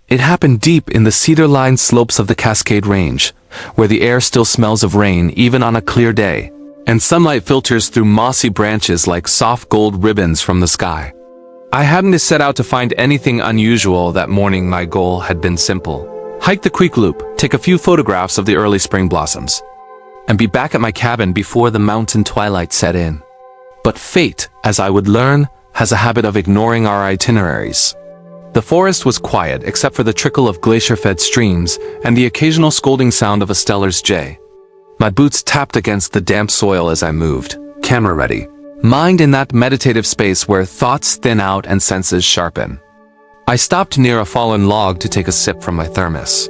It happened deep in the cedar-lined slopes of the Cascade Range, where the air still smells of rain even on a clear day, and sunlight filters through mossy branches like soft gold ribbons from the sky. I hadn't set out to find anything unusual that morning. My goal had been simple. Hike the creek loop, take a few photographs of the early spring blossoms, and be back at my cabin before the mountain twilight set in. But fate, as I would learn, has a habit of ignoring our itineraries. The forest was quiet except for the trickle of glacier-fed streams and the occasional scolding sound of a Steller's jay. My boots tapped against the damp soil as I moved, camera ready. Mind in that meditative space where thoughts thin out and senses sharpen. I stopped near a fallen log to take a sip from my thermos.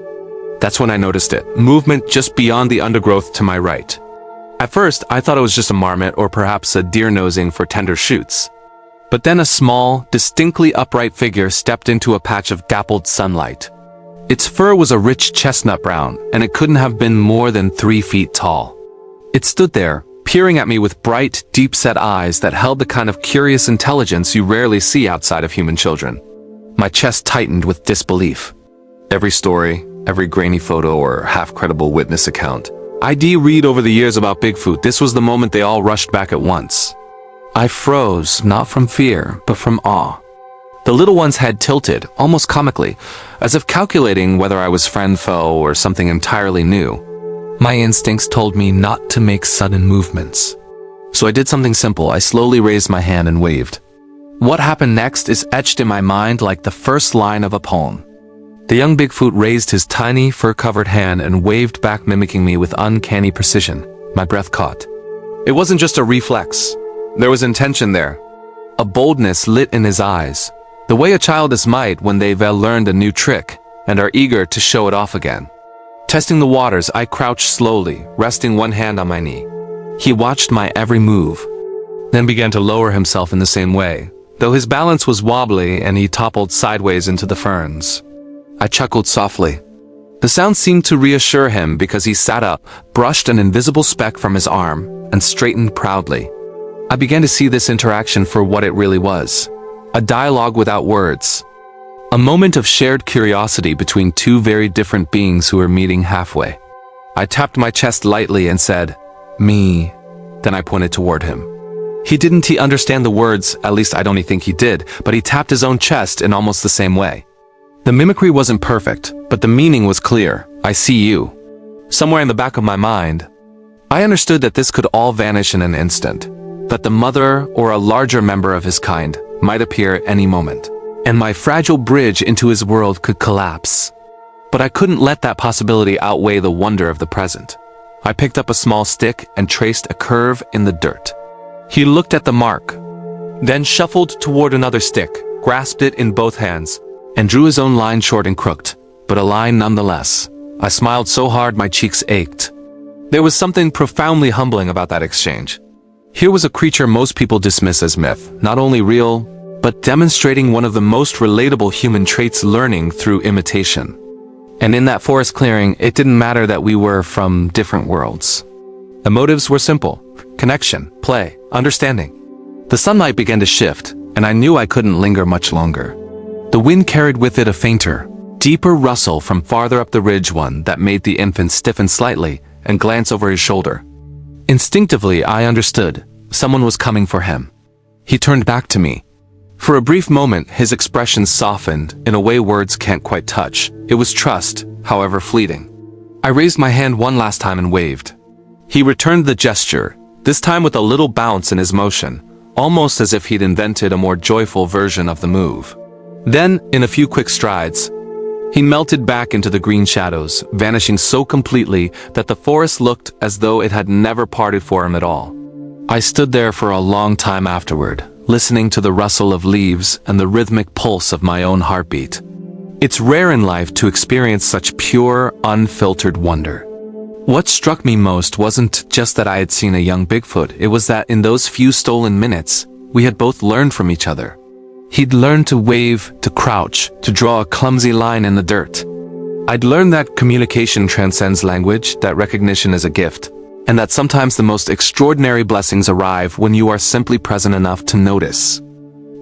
That's when I noticed it, movement just beyond the undergrowth to my right. At first, I thought it was just a marmot or perhaps a deer nosing for tender shoots. But then a small, distinctly upright figure stepped into a patch of dappled sunlight. Its fur was a rich chestnut brown, and it couldn't have been more than 3 feet tall. It stood there, peering at me with bright, deep-set eyes that held the kind of curious intelligence you rarely see outside of human children. My chest tightened with disbelief. Every story, every grainy photo or half-credible witness account I'd read over the years about Bigfoot, this was the moment they all rushed back at once. I froze, not from fear, but from awe. The little one's head tilted, almost comically, as if calculating whether I was friend, foe, or something entirely new. My instincts told me not to make sudden movements. So I did something simple. I slowly raised my hand and waved. What happened next is etched in my mind like the first line of a poem. The young Bigfoot raised his tiny, fur-covered hand and waved back, mimicking me with uncanny precision. My breath caught. It wasn't just a reflex. There was intention there. A boldness lit in his eyes, the way a child is might when they've learned a new trick and are eager to show it off again. Testing the waters, I crouched slowly, resting one hand on my knee. He watched my every move, then began to lower himself in the same way, though his balance was wobbly and he toppled sideways into the ferns. I chuckled softly. The sound seemed to reassure him because he sat up, brushed an invisible speck from his arm, and straightened proudly. I began to see this interaction for what it really was. A dialogue without words. A moment of shared curiosity between two very different beings who were meeting halfway. I tapped my chest lightly and said, "Me." Then I pointed toward him. He didn't understand the words, at least I don't think he did, but he tapped his own chest in almost the same way. The mimicry wasn't perfect, but the meaning was clear. I see you. Somewhere in the back of my mind, I understood that this could all vanish in an instant, that the mother or a larger member of his kind might appear at any moment, and my fragile bridge into his world could collapse. But I couldn't let that possibility outweigh the wonder of the present. I picked up a small stick and traced a curve in the dirt. He looked at the mark, then shuffled toward another stick, grasped it in both hands, and drew his own line, short and crooked, but a line nonetheless. I smiled so hard my cheeks ached. There was something profoundly humbling about that exchange. Here was a creature most people dismiss as myth, not only real, but demonstrating one of the most relatable human traits, learning through imitation. And in that forest clearing, it didn't matter that we were from different worlds. The motives were simple: connection, play, understanding. The sunlight began to shift, and I knew I couldn't linger much longer. The wind carried with it a fainter, deeper rustle from farther up the ridge, one that made the infant stiffen slightly and glance over his shoulder. Instinctively, I understood. Someone was coming for him. He turned back to me. For a brief moment, his expression softened in a way words can't quite touch. It was trust, however fleeting. I raised my hand one last time and waved. He returned the gesture, this time with a little bounce in his motion, almost as if he'd invented a more joyful version of the move. Then, in a few quick strides, he melted back into the green shadows, vanishing so completely that the forest looked as though it had never parted for him at all. I stood there for a long time afterward, listening to the rustle of leaves and the rhythmic pulse of my own heartbeat. It's rare in life to experience such pure, unfiltered wonder. What struck me most wasn't just that I had seen a young Bigfoot, it was that in those few stolen minutes, we had both learned from each other. He'd learned to wave, to crouch, to draw a clumsy line in the dirt. I'd learned that communication transcends language, that recognition is a gift, and that sometimes the most extraordinary blessings arrive when you are simply present enough to notice.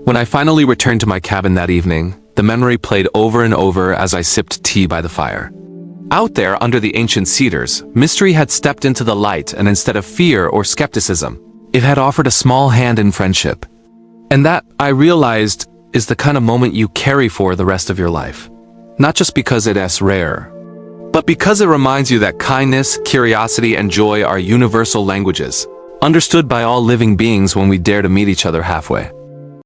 When I finally returned to my cabin that evening, The memory played over and over as I sipped tea by the fire. Out there, under the ancient cedars, mystery had stepped into the light, and instead of fear or skepticism, it had offered a small hand in friendship. And that, I realized, is the kind of moment you carry for the rest of your life. Not just because it is rare, but because it reminds you that kindness, curiosity, and joy are universal languages, understood by all living beings when we dare to meet each other halfway.